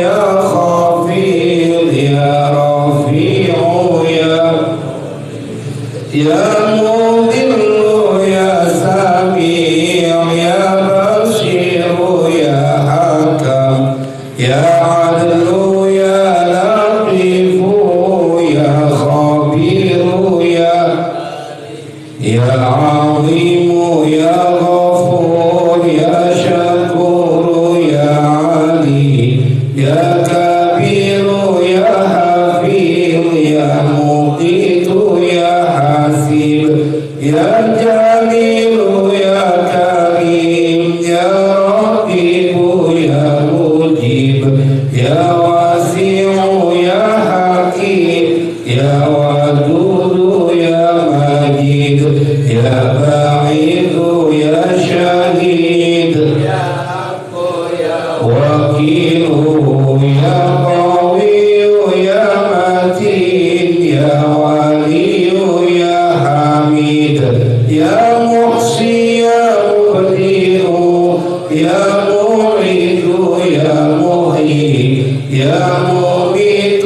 يا خفيض يا رفيع يا مضل يا سميع يا بصير يا حكم يا عدل يا لطيف يا خبير يا عظيم يا غفور يا شكور يا علي يا كبير يا حفيظ يا مقيت يا حسيب يا جليل يا كريم يا رقيب يا مجيب يا واسع يا حكيم يا ودود يا مجيد يا بعيد يا شهيد يا حق يا وكيل يا قوي يا متين يا ولي يا حميد يا محصي يا مبدئ يا معيد يا محيي يا مميت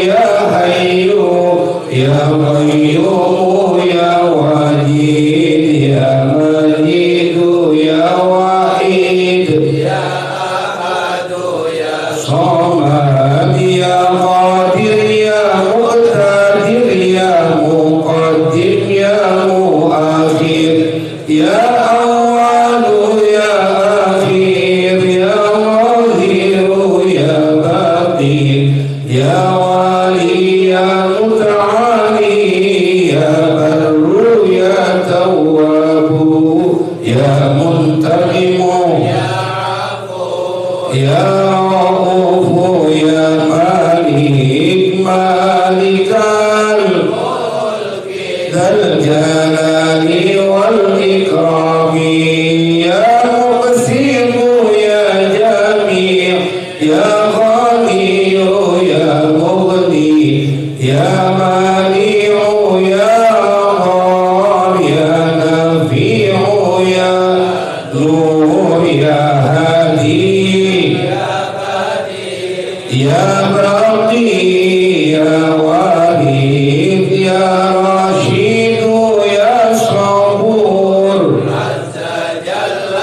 يا حي يا قيوم يا وجيد يا مجيد يا وحيد يا أحد يا صمد يا قادر يا مقتدر يا مقدم يا مؤخر يا أول يا أخير يا ظاهر يا باطن يا ولي يا متعالي يا بر يا تواب يا منتقم يا عفو يا رؤوف يا مالك مالك الملك ذا الجلال والإكرام يا مقسم يا جميع يا غني يا مغني يا مانع يا غار يا نفيع يا نور يا هادي يا باقي يا والد يا رشيد يا صبور عز جل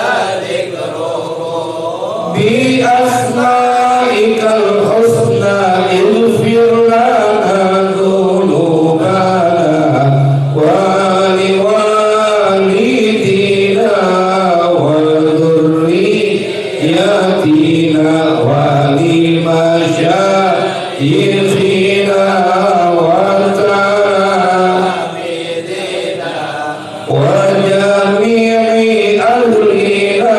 ذكره بأسمائك الحسنى اغفر لنا ذنوبنا ولوالدينا وذرياتنا ولمشايخنا وتلاميذنا وجميع أهلنا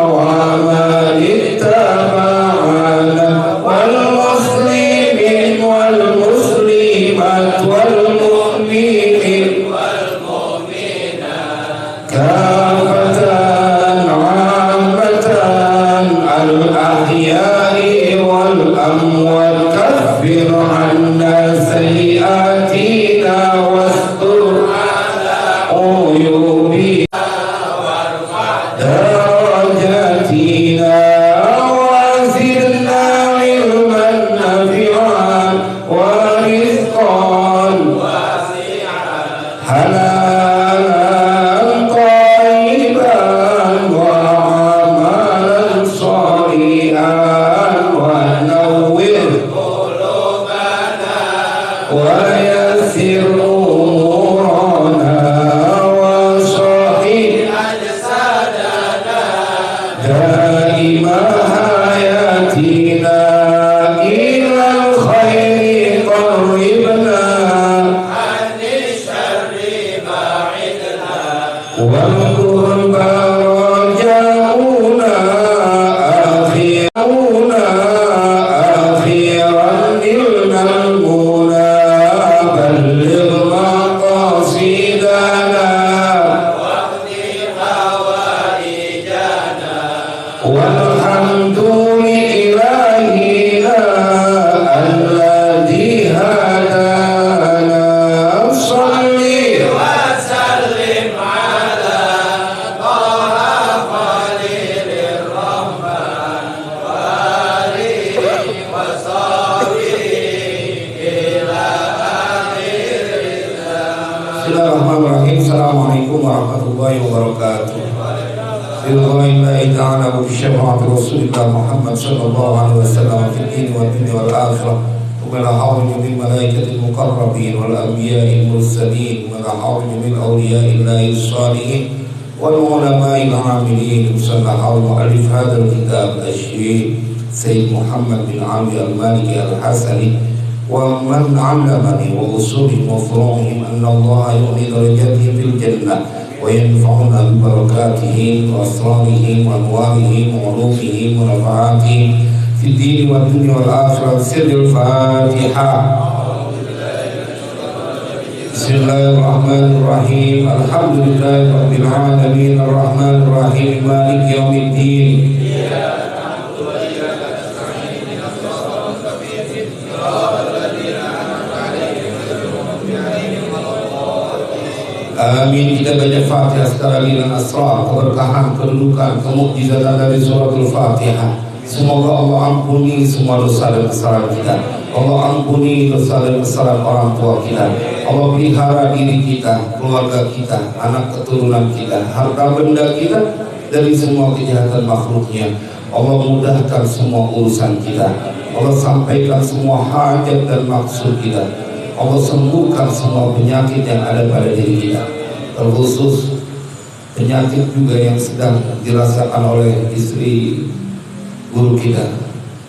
ومن اتبعنا والمسلمين والمسلمات والمؤمنين والمؤمنات كافة عامة الأحياء والأموات كفر عنا سيئاتنا واستر على عيوبنا درجاتنا وزدنا علما نافعا ورزقا واسعا حلالا طيبا وعملا صالحا ونور قلوبنا warahmatullahi wabarakatuh. Billahi ta'ala wa bisyafaati Rasulillah Muhammad sallallahu alaihi wasallam fid din wa dunya wal akhirah. Wa la hawla bil malaikatil muqarrabin wal anbiya'il mursalin wa la hawla bil awliya'il salihin wal ulama'il 'amilin. Sallallahu mu'allif hadzal kitab asy-syekh Sayyid Muhammad bin Ali al-Maliki al-Hasani wa man 'allamani wa usulihim wa furu'ihim anna Allah yu'li darajatihim fil jannah wa yanfa'una bi barakatihim wa asrarihim wa anwarihim wa ulumihim wa nafaatihim fid din wa dunya wal akhirah. Sirrul Fatihah. Bismillahirrahmanirrahim. Alhamdulillahi rabbil alamin arrahmanir rahim maliki yaumiddin. Amin. Kita baca Fatihah sekali dengan asrar, keberkahan, kedudukan, kemukjizatan dari suratul Fatihah. Semoga Allah ampuni semua dosa dan kesalahan kita. Allah ampuni dosa dan kesalahan orang tua kita. Allah pelihara diri kita, keluarga kita, anak keturunan kita, harta benda kita dari semua kejahatan makhluknya. Allah mudahkan semua urusan kita. Allah sampaikan semua hajat dan maksud kita. Allah sembuhkan semua penyakit yang ada pada diri kita, terkhusus penyakit juga yang sedang dirasakan oleh istri guru kita,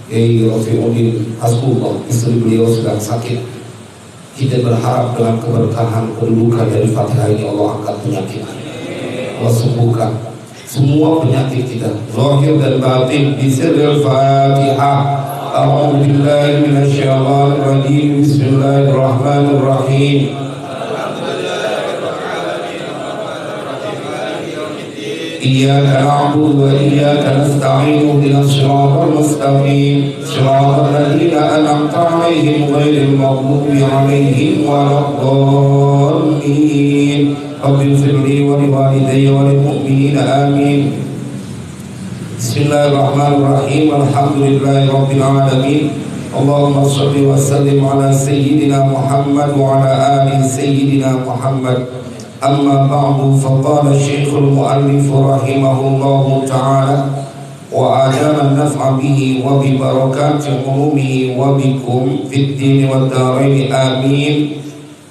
Kiai Rafiuddin Hasbullah. Istri beliau sedang sakit. Kita berharap dengan keberkahan kedudukan dari Fatihah ini Allah angkat penyakit, Allah sembuhkan semua penyakit kita, zahir dan batin. Bismillahirrahmanirrahim. Fatihah. A'udzu billahi minasyaitonir rajim. Bismillahirrahmanirrahim. Iyyaka na'budu wa iyyaka nasta'in. Ihdinas siratal mustaqim. Shiratal ladzina an'amta 'alaihim ghairil maghdubi 'alaihim waladdallin. Rabbighfir li wa liwalidayya wa lil mu'minina amin. Bismillahirrahmanirrahim. Alhamdulillahi rabbil alamin. Allahumma shalli wa sallim ala sayyidina Muhammad wa ala ali sayyidina Muhammad. Amma ba'du, faqala Syekhul Mu'allif rahimahullahu ta'ala wa ajala an-naf'a bihi wa bi barakati umumihi wa bikum fid din wad darain amin.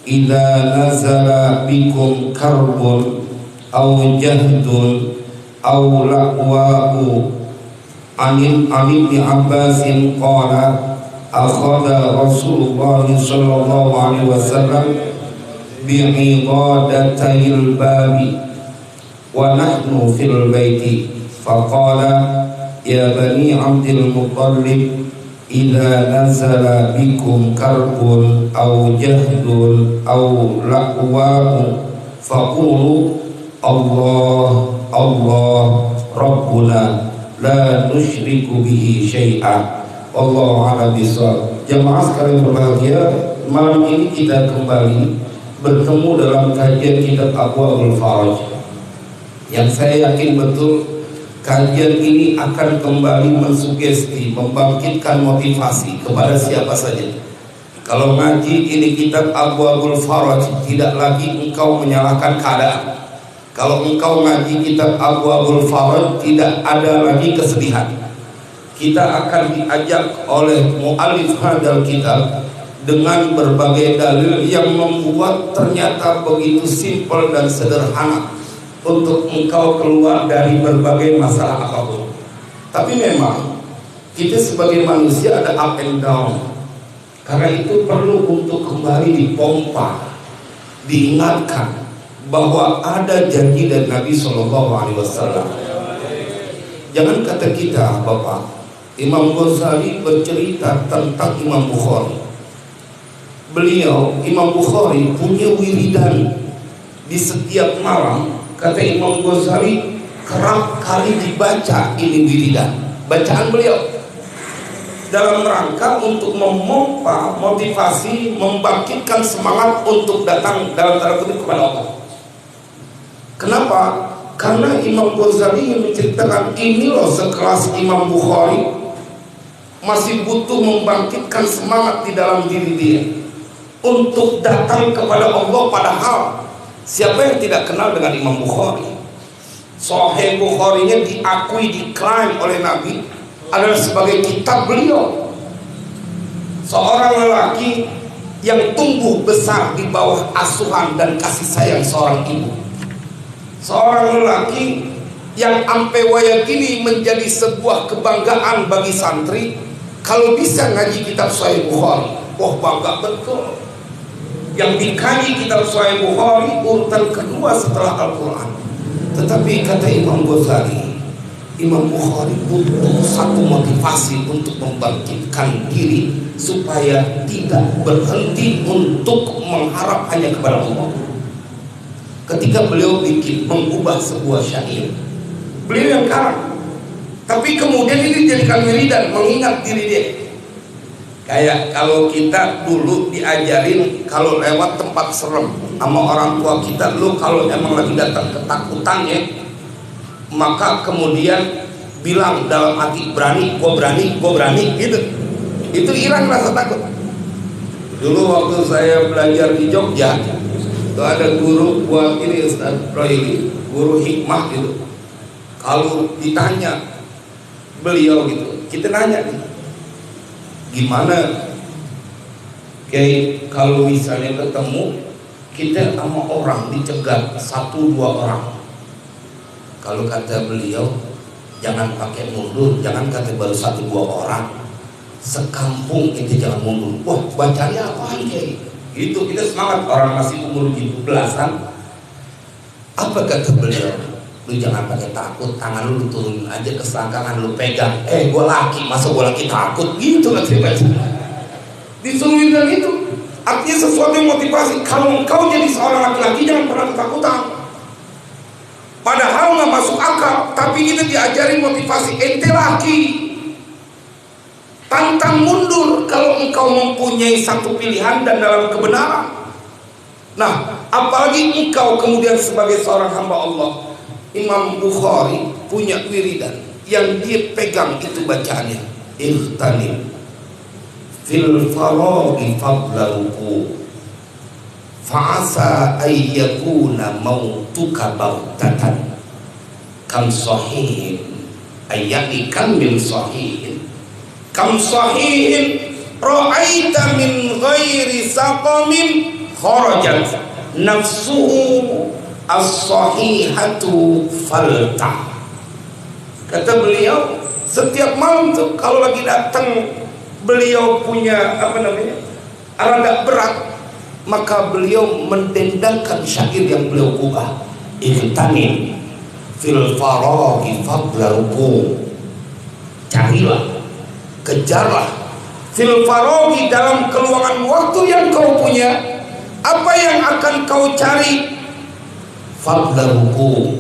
Idza nazala bikum karbun aw jahdun aw la'wa'u anin ibn Abbasin qala akhadha Rasulullah sallallahu alaihi wasallam bi'idadatayil babi wa nahnu fil baiti faqala ya bani Abdul Muttalib idza nazala bikum karbun aw jahdun aw la'wa'u faqulu Allah Allah Rabbuna la nusyriku bihi syai'a. Wallahu a'lam bishawab. Jamaah sekalian berbahagia, malam ini kita kembali bertemu dalam kajian kitab Abwaul Faraj, yang saya yakin betul kajian ini akan kembali mensugesti, membangkitkan motivasi kepada siapa saja. Kalau ngaji ini kitab Abwaul Faraj, tidak lagi engkau menyalahkan keadaan. Kalau engkau ngaji kitab Abwaul Faraj, tidak ada lagi kesedihan. Kita akan diajak oleh mu'allif hadzal kitab dengan berbagai dalil yang membuat ternyata begitu simpel dan sederhana untuk engkau keluar dari berbagai masalah apapun. Tapi memang kita sebagai manusia ada up and down. Karena itu perlu untuk kembali dipompa, diingatkan bahwa ada janji dari Nabi SAW. Jangan kata kita, Bapak, Imam Ghazali bercerita tentang Imam Bukhari. Beliau, Imam Bukhari, punya wiridan di setiap malam. Kata Imam Ghazali, kerap kali dibaca ini wiridan, bacaan beliau, dalam rangka untuk memompa, motivasi, membangkitkan semangat untuk datang dalam tanda kutip kepada Allah. Kenapa? Karena Imam Ghazali yang menceritakan ini loh, sekelas Imam Bukhari masih butuh membangkitkan semangat di dalam diri dia untuk datang kepada Allah, padahal Siapa yang tidak kenal dengan Imam Bukhari? Sahih Bukharinya diakui, diklaim oleh Nabi adalah sebagai kitab beliau. Seorang lelaki yang tumbuh besar di bawah asuhan dan kasih sayang seorang ibu. Seorang lelaki yang ampe waya kini menjadi sebuah kebanggaan bagi santri kalau bisa ngaji kitab Sahih Bukhari. Wah, bangga betul. Yang dikaji kitab Sahih Bukhari urutan kedua setelah Al-Quran. Tetapi kata Imam Ghazali, Imam Bukhari butuh satu motivasi untuk membangkitkan diri supaya tidak berhenti untuk mengharap hanya kepada Allah. Ketika beliau bikin mengubah sebuah syair, beliau yang karang, tapi kemudian ini dijadikan wiridan mengingat diri dia. Kayak kalau kita dulu diajarin kalau lewat tempat serem sama orang tua kita, lu kalau emang lagi datang ketakutan ya, maka kemudian bilang dalam hati, berani, gua berani, gua berani, gitu. Itu hilang rasa takut. Dulu waktu saya belajar di Jogja, itu ada guru buat ini, Ustaz Royli, guru hikmah gitu. Kalau ditanya beliau gitu, kita nanya nih, gimana kayak kalau misalnya ketemu kita sama orang dicegat 1-2 orang, kalau kata beliau jangan pakai mundur, jangan kata baru 1-2 orang, sekampung itu jangan mundur. Wah, bacanya apaan kayak gitu, kita semangat. Orang masih umur gitu belasan. Apa kata beliau? Lu jangan pakai takut, tangan lu turunin aja ke selangkangan, lu pegang. Gua laki, masa gua laki takut? Gitu kan saya baca. Disuruhin dan itu artinya sesuatu yang motivasi. Kalau engkau jadi seorang laki-laki jangan pernah ketakutan. Padahal nggak masuk akal, tapi kita diajarin motivasi. Ente laki, pantang mundur kalau engkau mempunyai satu pilihan dan dalam kebenaran. Nah, apalagi engkau kemudian sebagai seorang hamba Allah. Imam Bukhari punya wiridan yang dia pegang itu bacaannya, ihtanim fil faraghi fadlaruku fa'asa ayyakuna mautuka baghtatan kam sahihin ayyani kam min sahihin kam sahihin ra'aita min ghairi saqamin kharajat nafsuhu as-sahihatu faltah. Kata beliau, setiap malam tuh kalau lagi datang beliau punya rada berat, maka beliau mendendangkan syair yang beliau ubah. Ihtanim fil faraghi fadlaruku, carilah, kejarlah fil faraghi, dalam keluangan waktu yang kau punya. Apa yang akan kau cari? Fadla ruku,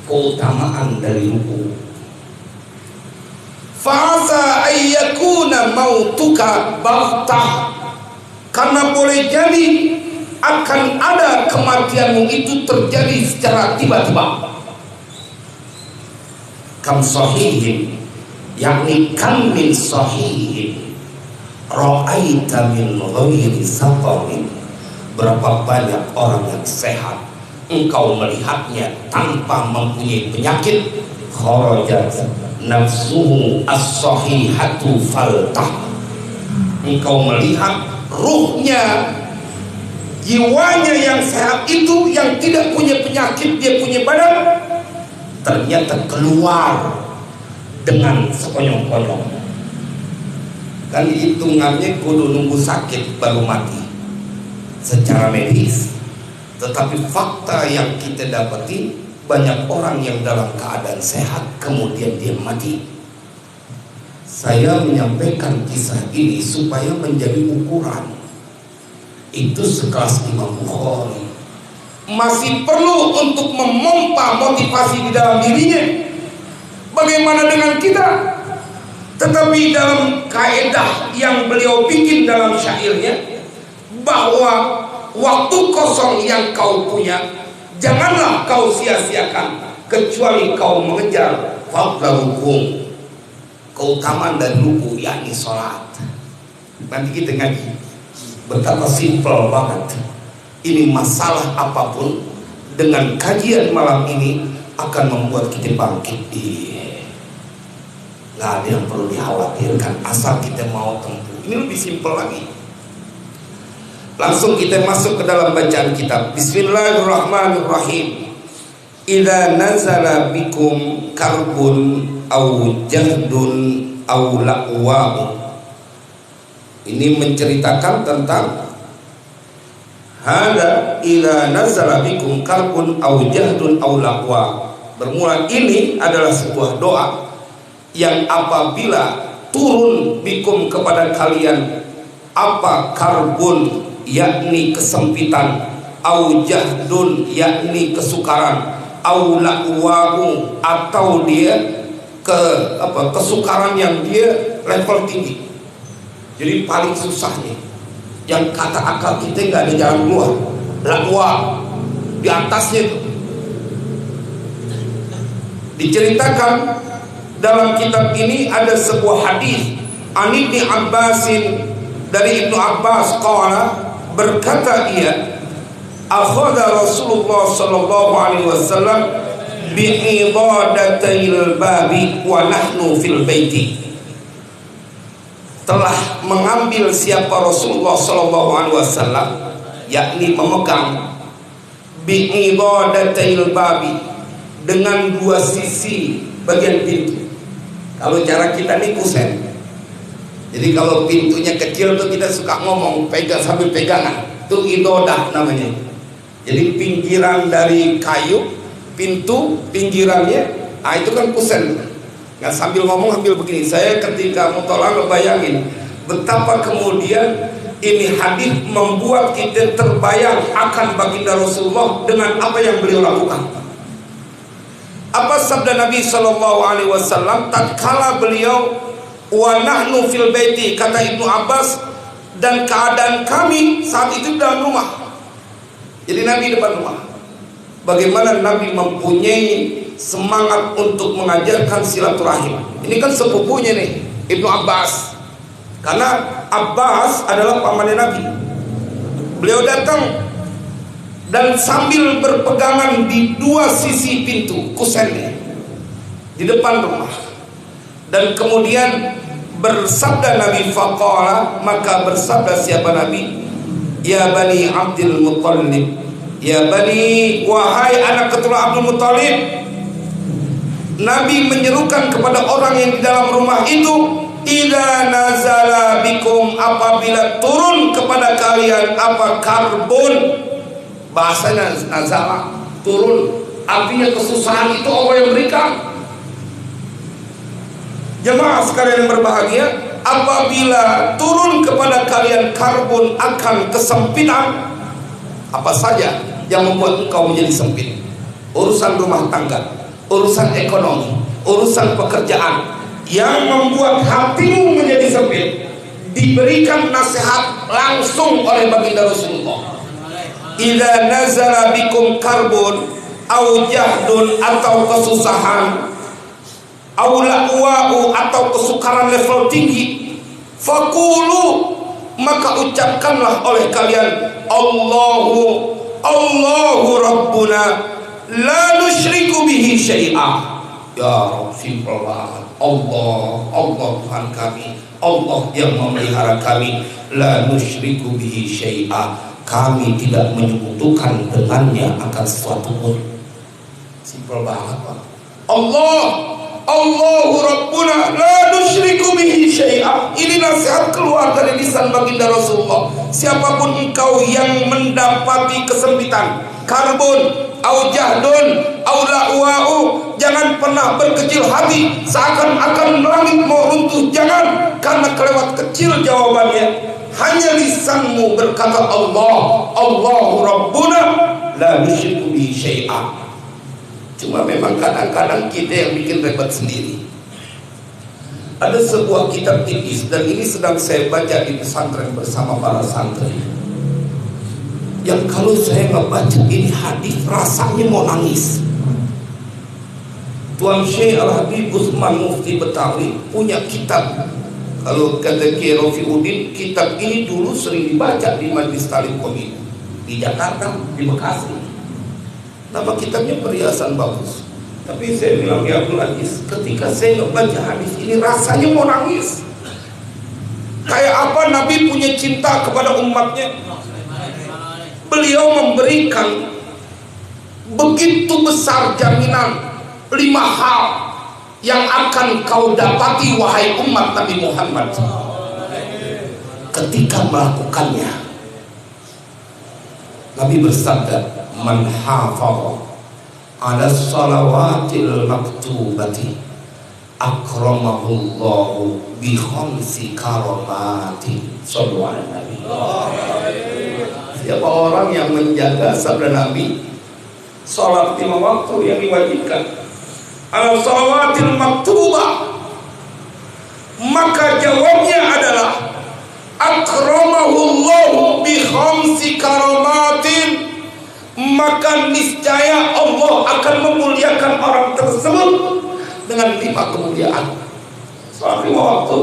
keutamaan dari ruku. Fa'asa ayyakuna mautuka baghtah, karena boleh jadi akan ada kematianmu itu terjadi secara tiba-tiba. Kam sahihin, yakni kam min sahihin ra'aita min ghairi saqamin, berapa banyak orang yang sehat engkau melihatnya tanpa mempunyai penyakit. Kharajat nafsuhu as-sahihatu faltah, engkau melihat ruhnya, jiwanya yang sehat itu, yang tidak punya penyakit, dia punya badan, ternyata keluar dengan sekonyong-konyong. Kan hitungannya kudu nunggu sakit baru mati secara medis. Tetapi fakta yang kita dapati, banyak orang yang dalam keadaan sehat kemudian dia mati. Saya menyampaikan kisah ini supaya menjadi ukuran. Itu sekelas Imam Bukhari masih perlu untuk memompa motivasi di dalam dirinya. Bagaimana dengan kita? Tetapi dalam kaidah yang beliau bikin dalam syairnya, bahwa waktu kosong yang kau punya janganlah kau sia-siakan kecuali kau mengejar fadla ruku, keutamaan dan ruku, yakni sholat. Nanti kita ngaji betapa simpel banget. Ini masalah apapun dengan kajian malam ini akan membuat kita bangkit. Nggak ada yang perlu dikhawatirkan asal kita mau tempuh. Ini lebih simpel lagi. Langsung kita masuk ke dalam bacaan kitab. Bismillahirrahmanirrahim. Idza nazala bikum karbun au jahdun au laqwa. Ini menceritakan tentang hada idza nazala bikum karbun au jahdun au laqwa. Bermula ini adalah sebuah doa yang apabila turun bikum kepada kalian apa karbun yakni kesempitan, au jahdun yakni kesukaran, au laqwa'u atau dia kesukaran yang dia level tinggi. Jadi paling susahnya yang kata akal kita nggak ada jalan keluar, laqwa di atasnya itu. Diceritakan dalam kitab ini ada sebuah hadis an Ibnu Abbasin, dari Ibnu Abbas qala, berkata ia, akhadha Rasulullah sallallahu alaihi wasallam bi'idadatil babi wa nahnu fil baiti. Telah mengambil siapa Rasulullah sallallahu alaihi wasallam, yakni memegang bi'idadatil babi, dengan dua sisi bagian pintu. Kalau cara kita nih kusen. Jadi kalau pintunya kecil tuh kita suka ngomong pegang sambil pegangan, itu idodah namanya. Jadi pinggiran dari kayu, pintu pinggirannya, itu kan kusen. Nggak sambil ngomong sambil begini. Saya ketika mutolak ngebayangin betapa kemudian ini hadis membuat kita terbayang akan baginda Rasulullah dengan apa yang beliau lakukan. Apa sabda Nabi Shallallahu Alaihi Wasallam tatkala beliau wa nahnu fil baiti, kata Ibnu Abbas, dan keadaan kami saat itu dalam rumah. Jadi Nabi depan rumah. Bagaimana Nabi mempunyai semangat untuk mengajarkan silaturahim. Ini kan sepupunya nih, Ibnu Abbas. Karena Abbas adalah pamannya Nabi. Beliau datang dan sambil berpegangan di dua sisi pintu kusennya di depan rumah. Dan kemudian bersabda Nabi faqala, maka bersabda siapa Nabi, ya Bani Abdul Muttalib, ya Bani, wahai anak keturunan Abdul Muttalib. Nabi menyerukan kepada orang yang di dalam rumah itu, idza nazala bikum, apabila turun kepada kalian apa karbun, bahasanya nazala turun, artinya kesusahan itu Allah yang berikan. Jemaah sekalian yang berbahagia, apabila turun kepada kalian karbun akan kesempitan, apa saja yang membuat engkau menjadi sempit? Urusan rumah tangga, urusan ekonomi, urusan pekerjaan yang membuat hatimu menjadi sempit, diberikan nasihat langsung oleh baginda Rasulullah. Idza nazala bikum karbun au jahdun, atau kesusahan, au laqwa'u, atau kesukaran level tinggi, faqulu, maka ucapkanlah oleh kalian, Allahu Rabbuna la nusyriku bihi syai'a. Ya Rabb, simpel banget. Allah Tuhan kami, Allah yang memelihara kami, la nusyriku bihi syai'a, kami tidak menyekutukan dengannya akan sesuatu pun. Simpel banget Pak. Allahu Rabbuna la nusyriku bihi syai'a. Ini nasihat keluar dari lisan baginda Rasulullah. Siapapun engkau yang mendapati kesempitan, karbun, au jahdun, au la'wa'u, jangan pernah berkecil hati seakan-akan langit mau runtuh. Jangan, karena kelewat kecil jawabannya. Hanya lisanmu berkata Allahu Rabbuna la nusyriku bihi syai'a. Cuma memang kadang-kadang kita yang bikin repot sendiri. Ada sebuah kitab tipis, dan ini sedang saya baca di pesantren bersama para santri, yang kalau saya ngebaca ini hadis rasanya mau nangis. Tuan Syekh Al-Habib Utsman Mufti Betawi punya kitab. Kalau kata Kiai Rofiuddin, kitab ini dulu sering dibaca di Majlis Talim Qomina. di Jakarta, di Bekasi. Nama kitabnya Perhiasan Bagus. Tapi saya bilang ya Abdul Aziz, ketika saya membaca hadis ini rasanya mau nangis. Kayak apa Nabi punya cinta kepada umatnya. Beliau memberikan begitu besar jaminan 5 hal yang akan kau dapati wahai umat Nabi Muhammad ketika melakukannya. Nabi bersabda, man hafadha ala salawatil maktubati akramahullahu bi khamsi karamati. Sallu ala Nabi. Siapa orang yang menjaga sabda Nabi, salat 5 waktu yang diwajibkan, ala salawatil maktubah, maka jawabnya adalah akramahullahu bi khamsi karamatin, maka niscaya Allah akan memuliakan orang tersebut dengan 5 kemuliaan. Salat 5 waktu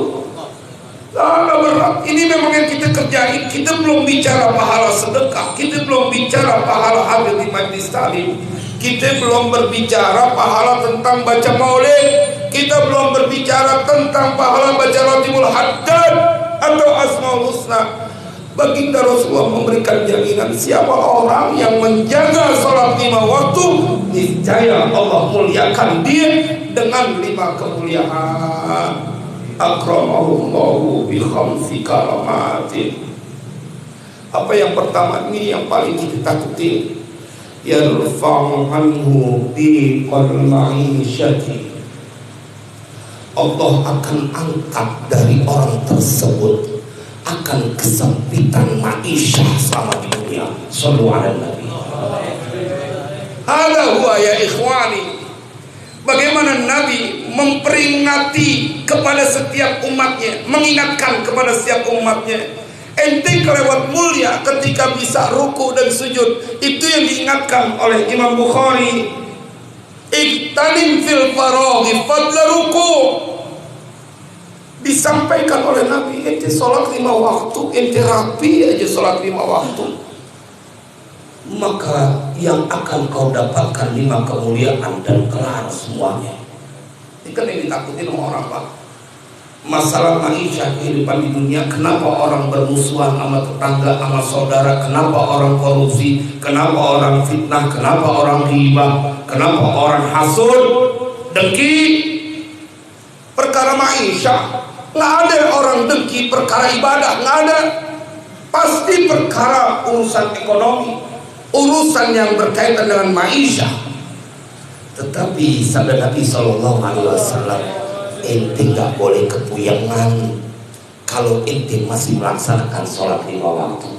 sangat berat. Ini memang yang kita kerjain. Kita belum bicara pahala sedekah, kita belum bicara pahala hadir di majlis taklim, kita belum berbicara pahala tentang baca maulid, kita belum berbicara tentang pahala baca Ratibul Haddad atau Asmaul Husna. Baginda Rasulullah memberikan jaminan, siapa orang yang menjaga salat 5 waktu, niscaya Allah muliakan dia dengan 5 kemuliaan. Akramahullahu bi khamsi karamatin. Apa yang pertama ini yang paling kita takuti, yarfa'u anhu bi qalma'isyati. Allah akan angkat dari orang tersebut akan kesempitan ma'isyah selama di dunia. Sallu ala Nabi. Hada huwa ya ikhwani, bagaimana Nabi memperingati kepada setiap umatnya, mengingatkan kepada setiap umatnya. Ente kelewat mulia ketika bisa ruku dan sujud. Itu yang diingatkan oleh Imam Bukhari. Iktanim fil faraghi fadla ruku. Disampaikan oleh Nabi, ente sholat 5 waktu, ente rapi aja sholat 5 waktu, maka yang akan kau dapatkan 5 kemuliaan dan kelar semuanya. Ini kan yang ditakutin sama orang, Pak. Masalah maisha kehidupan di dunia. Kenapa orang bermusuhan sama tetangga, sama saudara? Kenapa orang korupsi? Kenapa orang fitnah? Kenapa orang ghibah? Kenapa orang hasud, dengki? Perkara maisha. Nggak ada orang dengki perkara ibadah, nggak ada. Pasti perkara urusan ekonomi, urusan yang berkaitan dengan maisha. Tetapi sabda Nabi SAW, ente nggak boleh kepuyangan kalau ente masih melaksanakan sholat 5 waktu.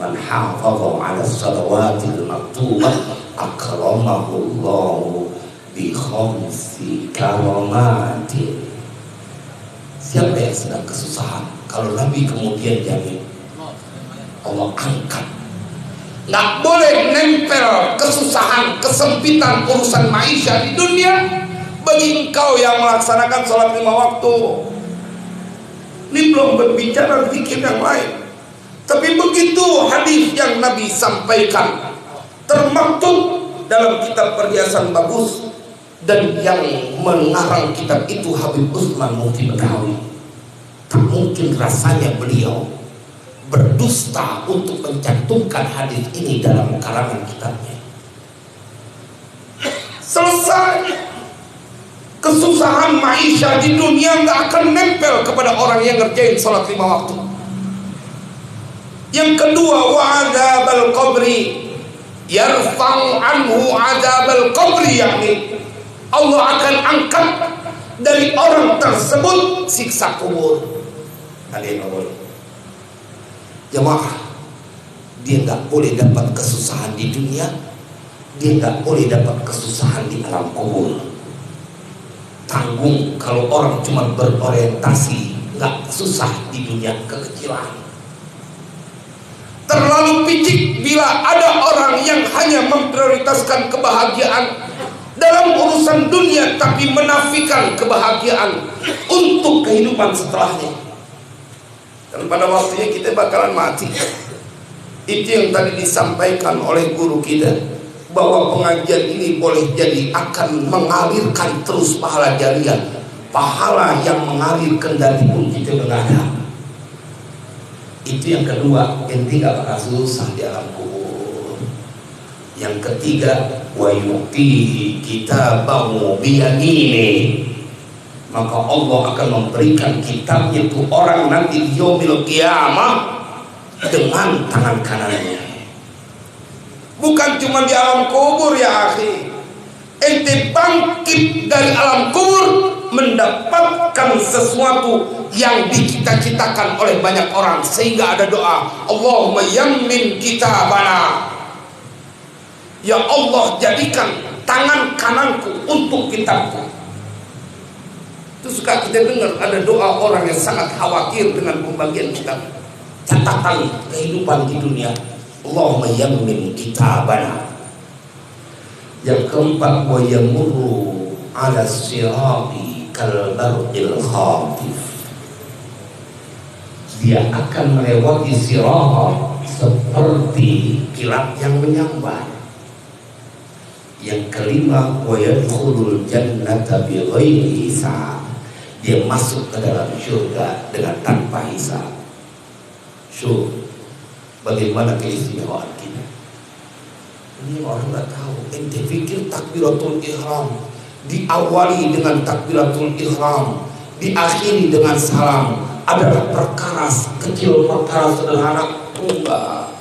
Man hafadha ala salawatil maktubah akramahullahu bi khamsi karamatin. Siapa yang sedang kesusahan, kalau Nabi kemudian jamin, Allah angkat. Nggak boleh nempel kesusahan, kesempitan urusan maisha di dunia bagi engkau yang melaksanakan sholat 5 waktu. Ini belum berbicara zikir yang lain. Tapi begitu hadis yang Nabi sampaikan termaktub dalam kitab Perhiasan Bagus, dan yang mengarang kitab itu Habib Utsman Mufti Betawi. Tak mungkin rasanya beliau berdusta untuk mencantumkan hadis ini dalam karangan kitabnya. Selesai. Kesusahan maisha di dunia nggak akan nempel kepada orang yang ngerjain sholat 5 waktu. Yang kedua, wa'adzabal qabri, yarfa'u anhu adzabal qabri, yakni Allah akan angkat dari orang tersebut siksa kubur. Ada yang boleh. Jemaah, dia nggak boleh dapat kesusahan di dunia, dia nggak boleh dapat kesusahan di alam kubur. Tanggung kalau orang cuma berorientasi nggak susah di dunia kekecilan. Terlalu picik bila ada orang yang hanya memprioritaskan kebahagiaan dalam urusan dunia tapi menafikan kebahagiaan untuk kehidupan setelahnya. Dan pada waktunya kita bakalan mati. Itu yang tadi disampaikan oleh guru kita, bahwa pengajian ini boleh jadi akan mengalirkan terus pahala jariah, pahala yang mengalir kendati pun kita begadang. Itu yang kedua, ente gak bakal susah di alam kubur. Yang ketiga, wa yu'tihi kitabahu biyamini, maka Allah akan memberikan kitabnya itu orang nanti di yaumil qiyamah dengan tangan kanannya. Bukan cuma di alam kubur ya akhi, ente bangkit dari alam kubur mendapatkan sesuatu yang dicita-citakan oleh banyak orang, sehingga ada doa, Allahumma yammin kitabana, ya Allah jadikan tangan kananku untuk kitabku. Itu suka kita dengar ada doa orang yang sangat khawatir dengan pembagian kitab, catatan kehidupan di dunia, Allahumma yammin kitabana. Yang keempat, wa yamurru ala sirati kal barqil khatif, dia akan melewati sirat seperti kilat yang menyambar. Yang kelima, wa yadkhulul jannata bighairi hisab, dia masuk ke dalam surga dengan tanpa hisab. Bagaimana keistimewaan kita? Ini orang nggak tahu. Ente pikir takbiratul ihram diawali dengan takbiratul ihram, diakhiri dengan salam adalah perkara kecil, perkara sederhana? Enggak.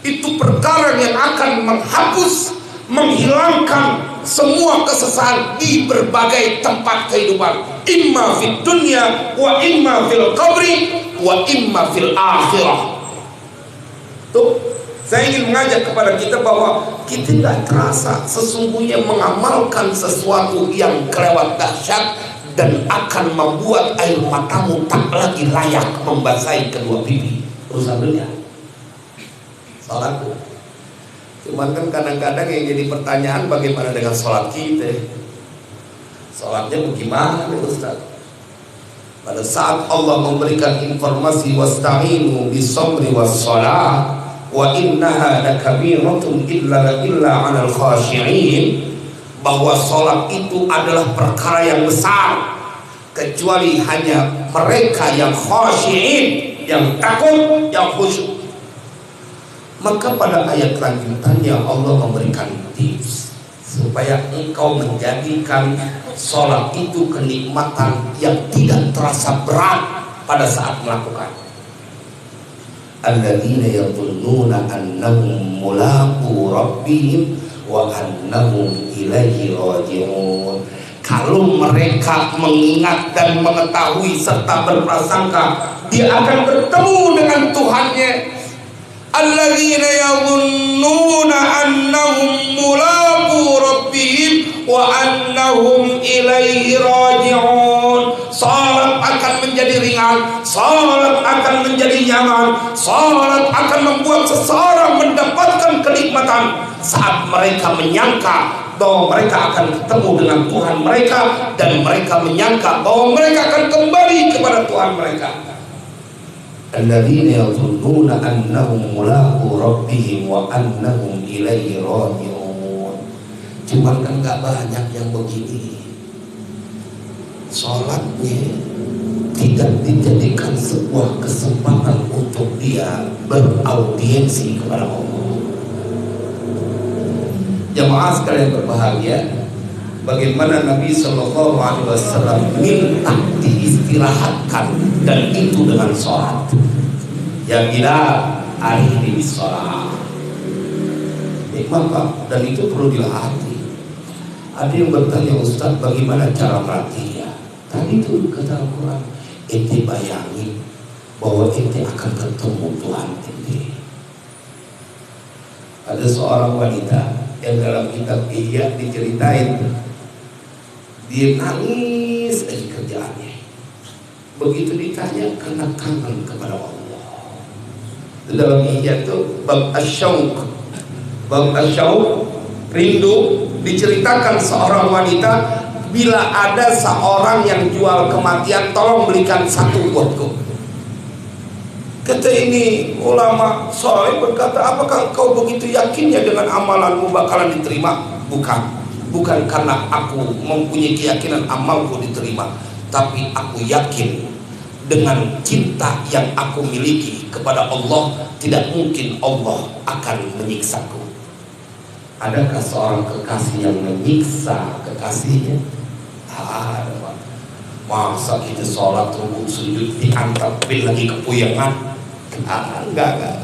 Itu perkara yang akan menghapus, menghilangkan semua kesesatan di berbagai tempat kehidupan, imma fid dunya wa imma fil qabri wa imma fil akhirah. Tuh, saya ingin mengajak kepada kita bahwa kita tidak terasa sesungguhnya mengamalkan sesuatu yang kelewat dahsyat dan akan membuat air matamu tak lagi layak membasahi kedua pipi. Urusan dunia, salatku. Cuman kan kadang-kadang yang jadi pertanyaan, bagaimana dengan sholat kita? Sholatnya bagaimana Ustaz? Pada saat Allah memberikan informasi, wasta'inu bis-sabri was-shalah wa innaha lakabiratun illa 'alal khashi'in, bahwa sholat itu adalah perkara yang besar kecuali hanya mereka yang khashi'in, yang takut, yang khusyuk. Maka pada ayat lanjutannya Allah memberikan tips supaya engkau menjadikan sholat itu kenikmatan yang tidak terasa berat pada saat melakukan. Alladzina yadhunnuna annahum mulaqu rabbihim wa annahum ilaihi raji'un. Kalau mereka mengingat dan mengetahui serta berprasangka dia akan bertemu dengan Tuhannya. Alladzina yadhunnuna annahum mulaqu rabbihim wa annahum ilaihi raji'un. Salat akan menjadi ringan, salat akan menjadi nyaman, salat akan membuat seseorang mendapatkan kenikmatan saat mereka menyangka bahwa mereka akan ketemu dengan Tuhan mereka, dan mereka menyangka bahwa mereka akan kembali kepada Tuhan mereka. Alladzina yadhunnuna annahum mulaqu rabbihim wa annahum ilaihi raji'un. Cuman kan gak banyak yang begini. Salatnya tidak dijadikan sebuah kesempatan untuk dia beraudiensi kepada Allah. Jamaah sekalian berbahagia, bagaimana Nabi SAW minta diistirahatkan, dan itu dengan sholat. Ya Bilal, akhiri sholat. Nikmat Pak, dan itu perlu dilatih. Ada yang bertanya, Ustaz, bagaimana cara melatihnya? Tadi itu kata Al-Quran, ente bayangin bahwa ente akan ketemu Tuhan ente. Ada seorang wanita yang dalam kitab Ihya diceritain, dia nangis dari kerjaannya. Begitu ditanya karena kangen kepada Allah. Dalam Ihya itu bab asyauq, rindu, diceritakan seorang wanita, bila ada seorang yang jual kematian, tolong belikan satu buatku. Kata ini ulama soleh berkata, apakah engkau begitu yakinnya dengan amalanmu bakalan diterima? Bukan karena aku mempunyai keyakinan amalku diterima, tapi aku yakin dengan cinta yang aku miliki kepada Allah, tidak mungkin Allah akan menyiksaku. Adakah seorang kekasih yang menyiksa kekasihnya? Ada, Pak. Masa kita sholat rukuk sujud diantar pin lagi kepuyangan? Enggak.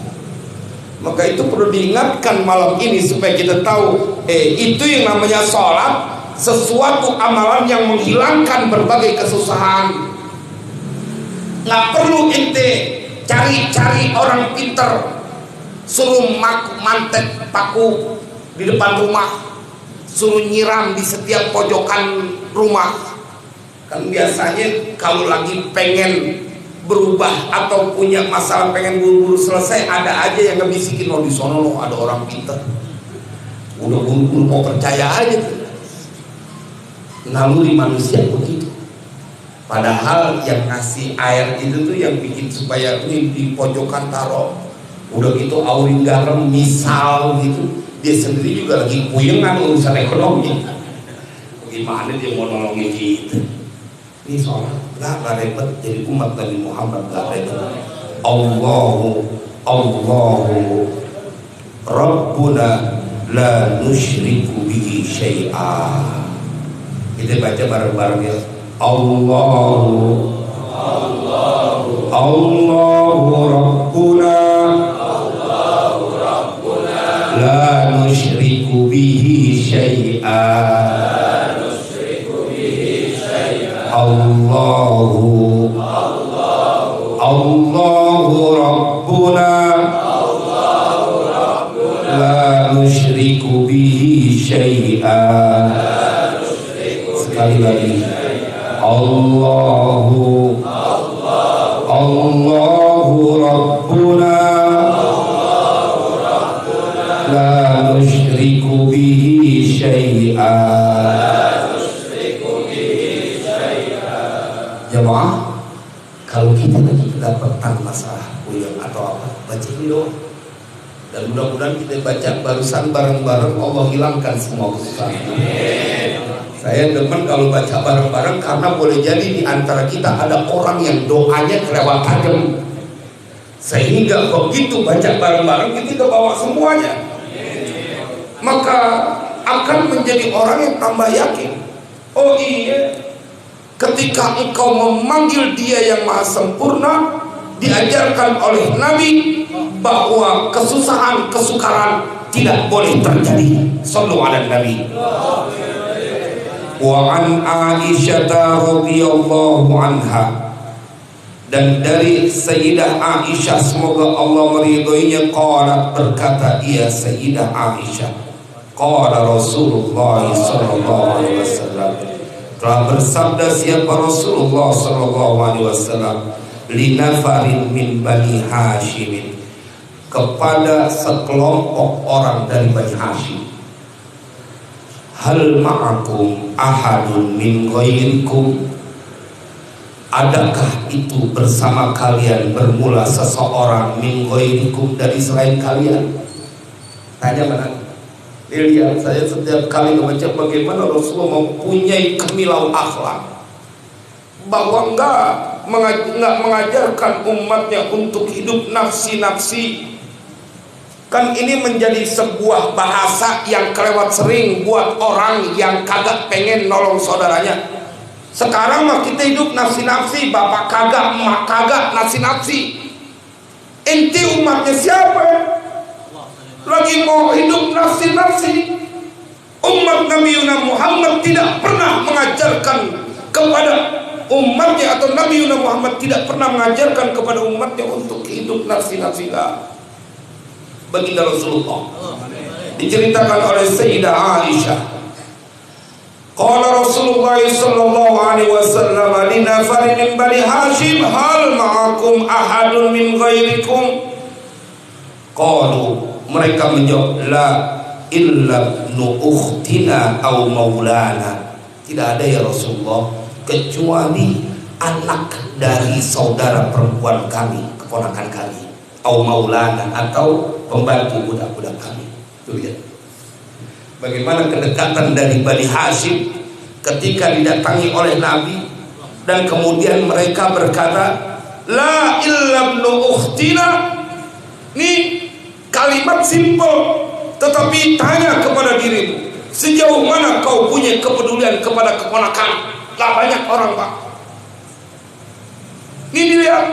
Maka itu perlu diingatkan malam ini supaya kita tahu, itu yang namanya sholat, sesuatu amalan yang menghilangkan berbagai kesusahan. Nggak perlu ente cari orang pinter, suruh mantek paku di depan rumah, suruh nyiram di setiap pojokan rumah. Kan biasanya kalau lagi pengen berubah atau punya masalah pengen buru-buru selesai, ada aja yang ngebisikin, di sono loh ada orang pinter, udah buru-buru mau percaya aja. Naluri manusia begitu. Padahal yang ngasih air itu tuh yang bikin supaya ini di pojokan taruh, udah gitu auring garam misal gitu, dia sendiri juga lagi puyengan urusan ekonomi. Gimana dia mau nolongin gitu? Ini sholat nggak repot, jadi umat Nabi Muhammad nggak repot. Allahu Rabbuna la nusyriku bihi syai'a. Kita baca bareng-bareng ya. Allahu Rabbuna la nusyriku bihi syai'a. Allahu Rabbuna la nusyriku bihi syai'a. Sekali lagi. Allahu Rabbuna la nusyriku bihi syai'a. Jemaah, kalau kita lagi kedapatan masalah puyeng atau apa, baca ini doang. Dan mudah-mudahan kita baca barusan bareng-bareng, Allah hilangkan semua kesusahan. Saya demen kalau baca bareng-bareng karena boleh jadi di antara kita ada orang yang doanya kelewat tajam, sehingga begitu baca bareng-bareng kita kebawa semuanya, maka akan menjadi orang yang tambah yakin. Oh iya, ketika engkau memanggil Dia yang maha sempurna, diajarkan oleh Nabi bahwa kesusahan, kesukaran tidak boleh terjadi. Sallu ala Nabi. Wa an Aisyah radhiyallahu anha, dan dari Sayyidah Aisyah semoga Allah meridhoinya, qalat, berkata ia Sayyidah Aisyah, qala Rasulullah sallallahu alaihi wasallam, telah bersabda siapa Rasulullah sallallahu alaihi wasallam, linafarin min Bani Hashim, kepada sekelompok orang dari Bani Hashim, hal ma'akum ahadun min ghairikum, adakah itu bersama kalian bermula seseorang min ghairikum, dari selain kalian? Tanya mana? Lihat, saya setiap kali membaca bagaimana Rasulullah mempunyai kemilau akhlak, bahwa enggak mengajarkan umatnya untuk hidup nafsi-nafsi. Kan ini menjadi sebuah bahasa yang kelewat sering buat orang yang kagak pengen nolong saudaranya. Sekarang mah kita hidup nafsi-nafsi, bapak kagak, emak kagak, nafsi-nafsi. Ente umatnya siapa? Lagi mau hidup nafsi-nafsi. Umat Nabi Muhammad tidak pernah mengajarkan kepada umatnya, atau Nabi Muhammad tidak pernah mengajarkan kepada umatnya untuk hidup nafsi-nafsi. Baginda Rasulullah diceritakan oleh Sayyidah Aisyah, qala Rasulullah sallallahu alaihi wasallam, linafarin min Bani Hashim hal ma'akum ahadun min ghairikum, qalu, mereka menjawab, la illa ibnu ukhtina aw maulana, tidak ada ya Rasulullah kecuali anak dari saudara perempuan kami, keponakan kami, au maulana, atau pembantu budak-budak kami. Tuh lihat bagaimana kedekatan dari Bani Hashim ketika didatangi oleh Nabi, dan kemudian mereka berkata, la illabnu ukhtina. Ini kalimat simpel, tetapi tanya kepada dirimu, sejauh mana kau punya kepedulian kepada keponakan? Gak banyak orang, Pak. Ini dilihat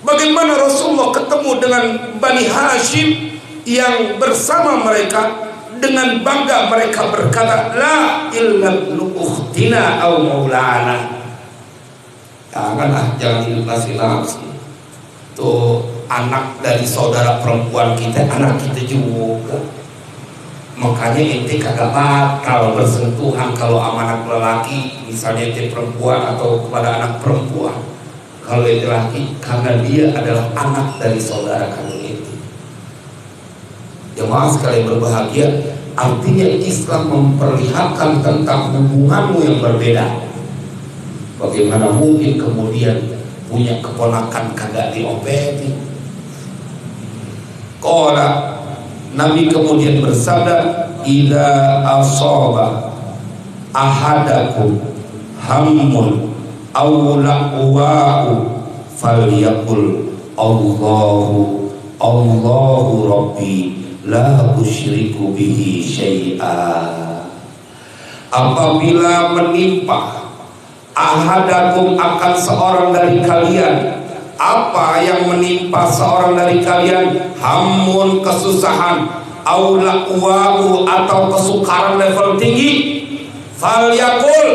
bagaimana Rasulullah ketemu dengan Bani Hashim yang bersama mereka, dengan bangga mereka berkata, la illabnu ukhtina au maulana. Jangan ilustrasi. Tuh anak dari saudara perempuan kita, anak kita juga. Makanya ente kagak batal bersentuhan kalau sama anak lelaki, misalnya ente perempuan atau kepada anak perempuan. Kalau ente laki, karena dia adalah anak dari saudara kandung ente. Jemaah sekalian berbahagia, artinya Islam memperlihatkan tentang hubunganmu yang berbeda. Bagaimana mungkin kemudian punya keponakan kagak diobeti? Qala, Nabi kemudian bersabda, idza asaba ahadakum hammun aw laqwa'u falyaqul Allahu Rabbi la usyriku bihi syai'a. Apabila menimpa ahadakum akan seorang dari kalian, apa yang menimpa seorang dari kalian, hamun, kesusahan, au laqwa'u, atau kesukaran level tinggi, falyaqul,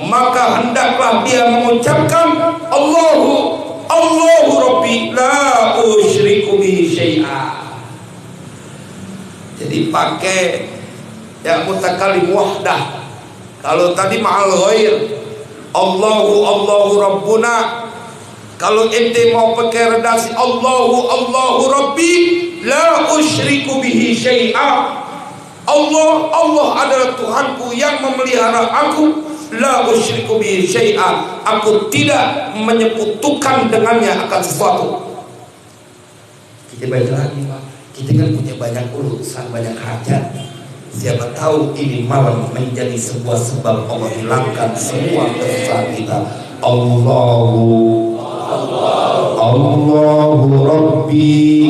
maka hendaklah dia mengucapkan Allahu Rabbi la usyriku bihi syai'a. Jadi pakai ya mutakallim wahdah. Kalau tadi ma'al ghair, Allahu Rabbuna. Kalau ente mau pakai redaksi Allahu Rabbi la usyriku bihi syai'a. Allah adalah Tuhanku yang memelihara aku, la usyriku bihi syai'a, aku tidak menyekutukan dengannya akan sesuatu. Kita baca lagi, Pak. Kita kan punya banyak urusan, banyak hajat. Siapa tahu ini malam menjadi sebuah sebab Allah hilangkan semua kesusahan kita. Allahu Rabbi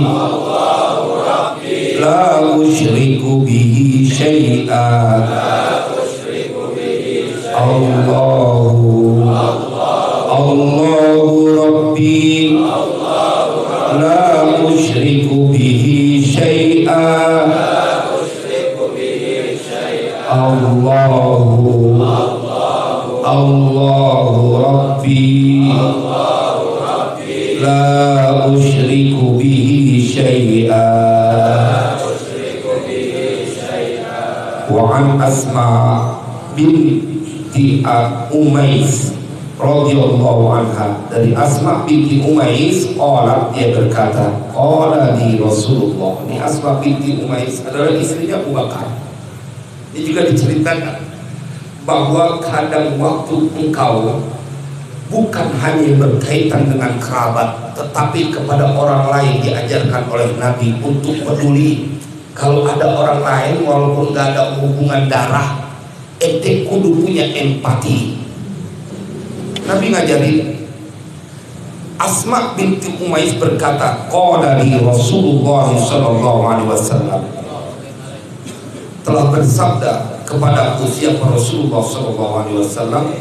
la usyriku bihi syai'a. Allahu Rabbi la usyriku bihi syai'a. Allahu Rabbi la usyriku bihi syai'a. Wa an Asma binti Umais radhiyallahu anha, dari Asma binti Umais, qalat, dia berkata, qala di Rasulullah. Ini Asma binti Umais adalah istrinya Abu Bakar. Ini juga diceritakan bahwa kadang waktu engkau bukan hanya berkaitan dengan kerabat, tetapi kepada orang lain diajarkan oleh Nabi untuk peduli. Kalau ada orang lain walaupun gak ada hubungan darah, ente kudu punya empati. Nabi ngajarin. Asma binti Umais berkata, qala li Rasulullah sallallahu alaihi wasallam, telah bersabda kepadaku siapa Rasulullah sallallahu alaihi wasallam,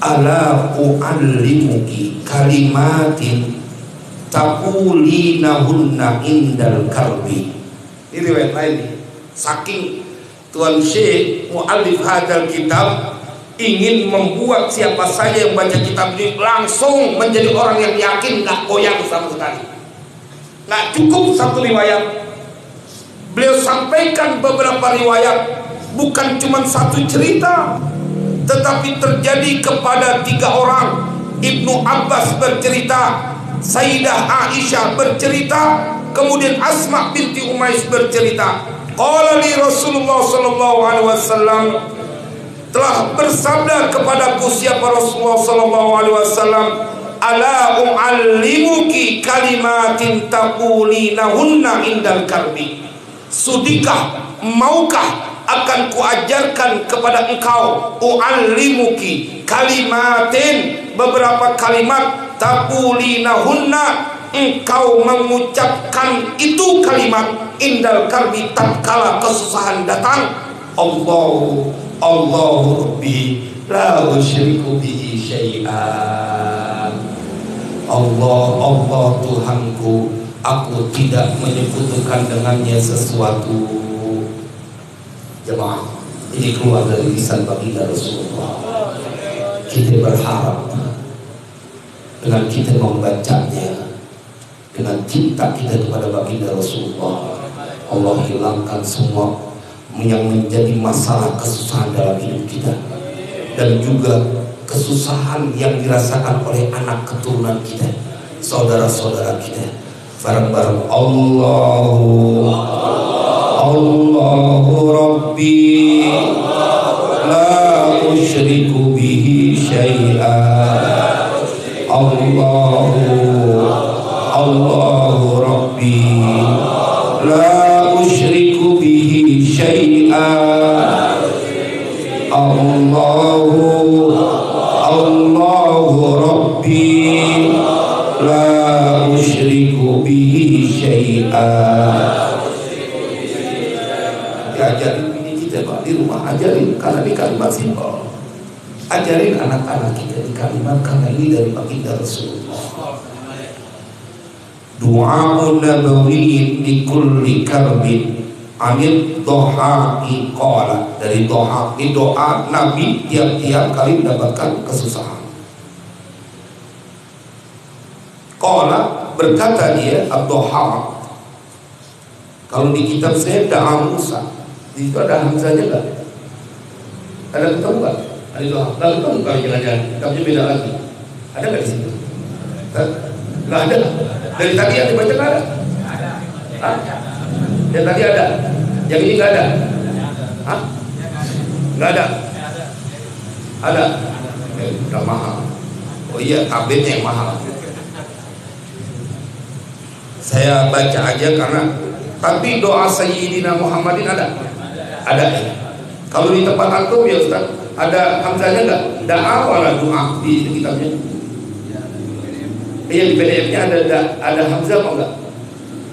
ala u'allimuki kalimatin taqulinahunna indal karbi. Ini riwayat lain nih. Saking Tuan Syekh mu'allif hadal kitab ingin membuat siapa saja yang baca kitab ini langsung menjadi orang yang yakin, gak goyang sama sekali. Gak cukup satu riwayat, beliau sampaikan beberapa riwayat, bukan cuma satu cerita, tetapi terjadi kepada 3 orang. Ibnu Abbas bercerita, Sayyidah Aisyah bercerita, kemudian Asma binti Umais bercerita. Qala li Rasulullah sallallahu alaihi wasallam, telah bersabda kepadaku siapa Rasulullah sallallahu alaihi wasallam, ala u'allimuki kalimatin taqulinahunna indal karbi. Sudikah, maukah akan kuajarkan kepada engkau, u'allimuki kalimatin, beberapa kalimat, taqulinahunna, engkau mengucapkan itu kalimat indal karbi, tatkala kesusahan datang. Allahu Rabbi la usyriku bihi syai'an. Allah Tuhanku, aku tidak menyekutukan dengannya sesuatu. Jemaah, ini keluar dari lisan baginda Rasulullah. Kita berharap dengan kita membacanya, dengan cinta kita kepada baginda Rasulullah, Allah hilangkan semua yang menjadi masalah kesusahan dalam hidup kita, dan juga kesusahan yang dirasakan oleh anak keturunan kita, saudara-saudara kita. Bareng-bareng Allahu Rabbi la usyriku bihi syai'an. Allahu Rabbi la usyriku bihi syai'an. Allahu Rabbi la usyriku bihi syai'an. Diajarin ini kita Pak di rumah, ajarin, karena ini kalimat simpel. Ajarin anak-anak kita di kalimat, karena ini dari baginda Rasulullah. Du'a'un nabawiyyin li kulli karbin anid doha'i qala. Dari doha, ini doa Nabi tiap-tiap kali mendapatkan kesusahan. Qala, berkata dia, ad-doha. Kalau di kitab saya da'a Musa, di situ ada hamzahnya enggak? Ada ketemu enggak? Ada doa. Lalu ketemu kalau jalan-jalan, kitabnya beda lagi. Ada enggak di situ? Enggak ada. Dari tadi yang dibaca enggak ada? Hah? Yang tadi ada? Yang ini enggak ada? Hah? Enggak ada? Ada? Udah mahal. Oh iya, kabinnya yang mahal. Saya baca aja karena, tapi doa Sayyidina Muhammadin ada? Ada ya? Kalau di tempat antum ya Ustaz, ada hamzahnya enggak? Da'a wala doa di kitabnya? Iya, di PDF-nya ada hamzah apa enggak?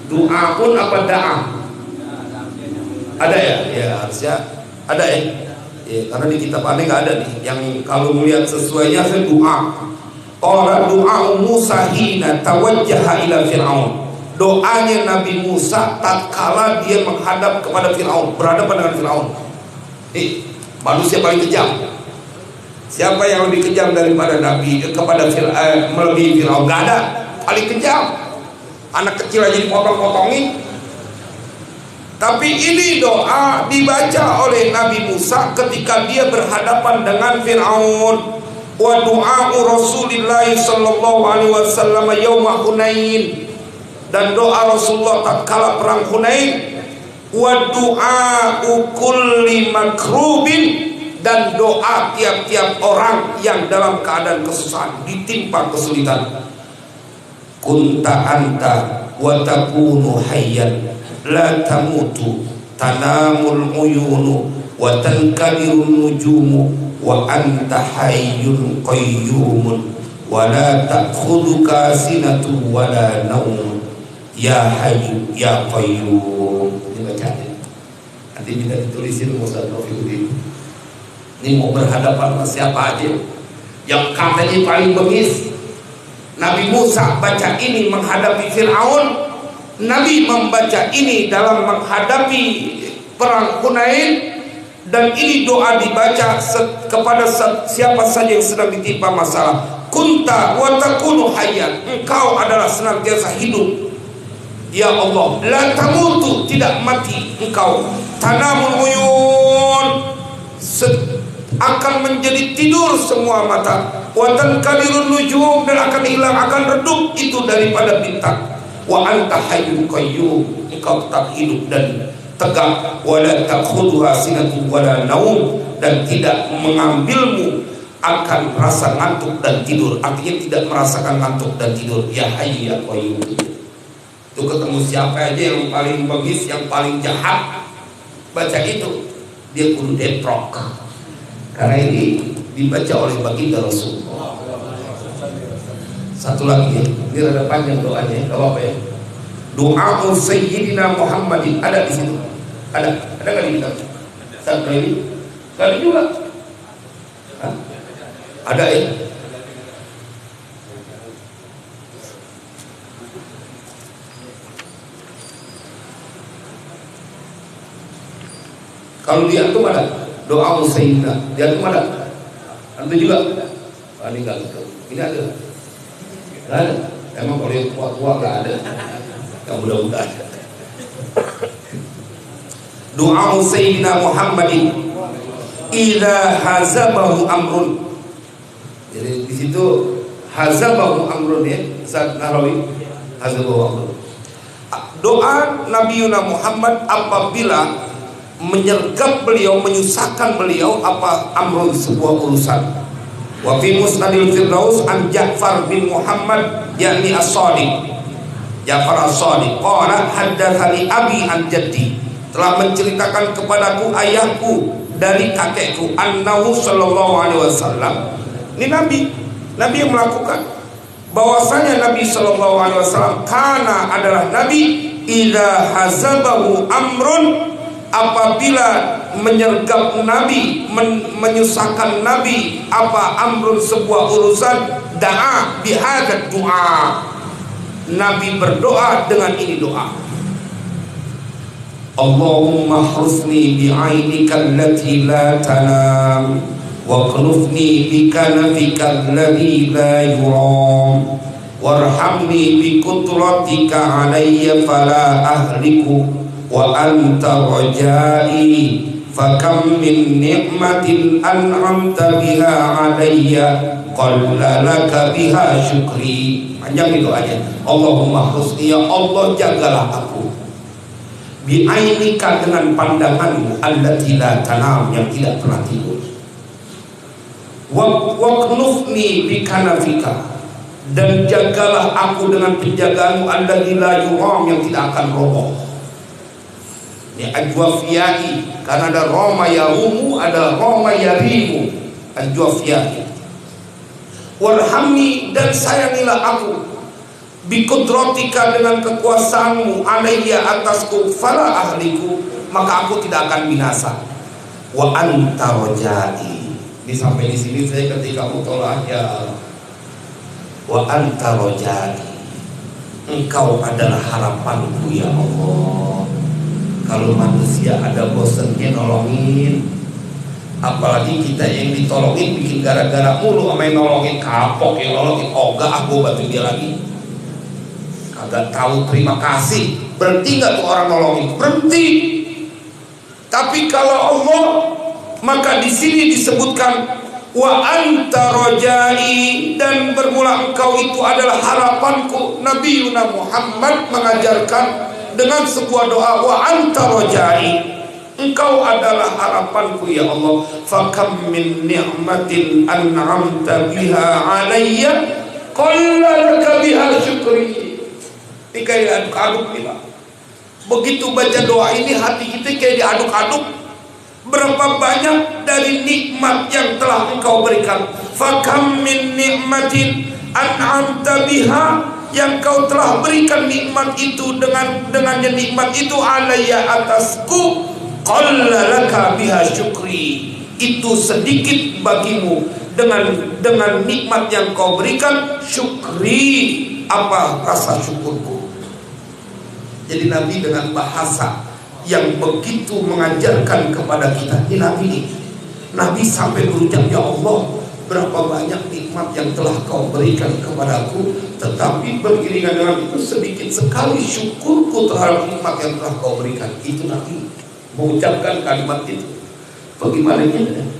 Doa pun apa da'a? Ada ya? Ya harusnya ada ya? Ya, karena di kitab aneh enggak ada nih. Yang kalau melihat sesuainya saya doa. Qala doa Musa hina tawajjaha ila Fir'aun. Doanya Nabi Musa tatkala dia menghadap kepada Fir'aun, berhadapan dengan Fir'aun. Manusia paling kejam. Siapa yang lebih kejam daripada Nabi kepada melebihi Fir'aun? Gak ada. Paling kejam. Anak kecil aja dipotong-potongin. Tapi ini doa dibaca oleh Nabi Musa ketika dia berhadapan dengan Fir'aun. Wa du'a'u Rasulillah sallallahu alaihi wasallam yauma Hunain. Dan doa Rasulullah tatkala perang Hunain. Wa du'a'u kulli makrubin, dan doa tiap-tiap orang yang dalam keadaan kesusahan, ditimpa kesulitan. Kunta anta wa takunu hayyan la tamutu tanamul uyunu wa tankadirun nujumu wa anta hayyun qayyumun wa la ta'khudhuka sinatu wa la naum ya hayyu ya qayyum. Dibaca nanti minta ditulisin Ustaz Taufiquddin. Ini mau berhadapan sama siapa aja yang katanya paling bengis. Nabi Musa baca ini menghadapi Fir'aun. Nabi membaca ini dalam menghadapi perang Hunain. Dan ini doa dibaca kepada siapa saja yang sedang ditimpa masalah. Kunta wa takunu hayyan, engkau adalah senantiasa hidup ya Allah, la tamutu, tidak mati engkau, tanamul uyun, akan menjadi tidur semua mata, wa tankadirun nujum, dan akan hilang, akan redup itu daripada bintang, wa anta hayyun qayyum, engkau tetap hidup dan tegak, wa la ta'khudhuha sinatun wa la naum, dan tidak mengambilmu akan merasa ngantuk dan tidur. Artinya tidak merasakan ngantuk dan tidur. Ya Hayyu ya Qayyum. Itu ketemu siapa aja yang paling bagus, yang paling jahat, baca itu, dia kudu deprok. Karena ini dibaca oleh baginda Rasulullah. Satu lagi ya, ini rada panjang doanya, gak apa-apa ya. Doa Sayyidina Muhammadin ada di situ. Ada nggak di kitab? Satu ini, ada juga. Hah? Ada ya. Kalau di antum ada doa Sayyidina, di antum ada. Antum juga. Ini nggak ada. Ini ada. Nggak ada. Emang kalau yang tua-tua nggak ada. Yang mudah-mudahan ada. Doa Sayyidina Muhammadin idza hazabahu amrun. Jadi di situ hazabahu amrun ya, Ustaz Nahrawi, hazabahu amrun. Doa Nabi Muhammad apabila menyergap beliau, menyusahkan beliau apa amrun, sebuah urusan. Wa fi Musnadil Firdaus an Ja'far bin Muhammad yakni As-Shadiq. Ja'far As-Shadiq qala haddatsani abi an jaddi, telah menceritakan kepadaku ayahku dari kakekku, annahu sallallahu alaihi wasallam. Ini Nabi yang melakukan, bahwasanya Nabi sallallahu alaihi wasallam kana adalah Nabi idza hazabahu amrun, apabila menyergap Nabi, menyusahkan Nabi apa amrun, sebuah urusan, da'a bihadat doa, Nabi berdoa dengan ini doa. Allahumma husni bi'ainika allati la tanam wa qnufni bi kanafika alladhi la yuram warhamni bi qudratika alayya fala ahliku wa anta rajai fakam min ni'matin an'amta biha alayya qalla laka biha syukri. Panjang itu aja. Allahumma husni, ya Allah jagalah aku, bi'ainika dengan pandanganmu, allati la tanam yang tidak pernah tidur, wa knufni bi kanafika dan jagalah aku dengan penjagaanmu, alladzi la yuram yang tidak akan roboh. Ini ajwafiyai, karena ada roma yarumu, ada roma yarimu, ajwafiyai. Warhamni dan sayangilah aku, bikudratika dengan kekuasaanmu, alayya atasku, fala ahliku maka aku tidak akan binasa. Wa anta rajai. Ini sampai di sini saya ketika mutolaah ya. Wa anta rajai, engkau adalah harapanku ya Allah. Kalau manusia ada bosannya nolongin, apalagi kita yang ditolongin bikin gara-gara mulu sama yang nolongin, kapok yang nolongin, ogah aku bantu dia lagi, kagak tahu terima kasih. Berhenti nggak tuh orang nolongin? Berhenti. Tapi kalau Allah, maka di sini disebutkan wa anta rajai, dan bermula engkau itu adalah harapanku. Nabi Muhammad mengajarkan dengan sebuah doa, wa anta rajai, engkau adalah harapanku ya Allah. Fakam min ni'matin an'amta biha alayya qalla laka biha syukri. Ini kayak diaduk-aduk nih Pak. Begitu baca doa ini hati kita kayak diaduk-aduk. Berapa banyak dari nikmat yang telah engkau berikan. Fakam min ni'matin an'amta biha, yang kau telah berikan nikmat itu, dengannya nikmat itu, alayya atasku, qalla laka biha syukri, itu sedikit bagimu dengan nikmat yang kau berikan, syukri, apa rasa syukurku. Jadi Nabi dengan bahasa yang begitu mengajarkan kepada kita. Ini Nabi sampai berucap, ya Allah, berapa banyak nikmat yang telah kau berikan kepadaku, tetapi beriringan dengan itu sedikit sekali syukurku terhadap nikmat yang telah kau berikan. Itu Nabi mengucapkan kalimat itu. Bagaimana ini?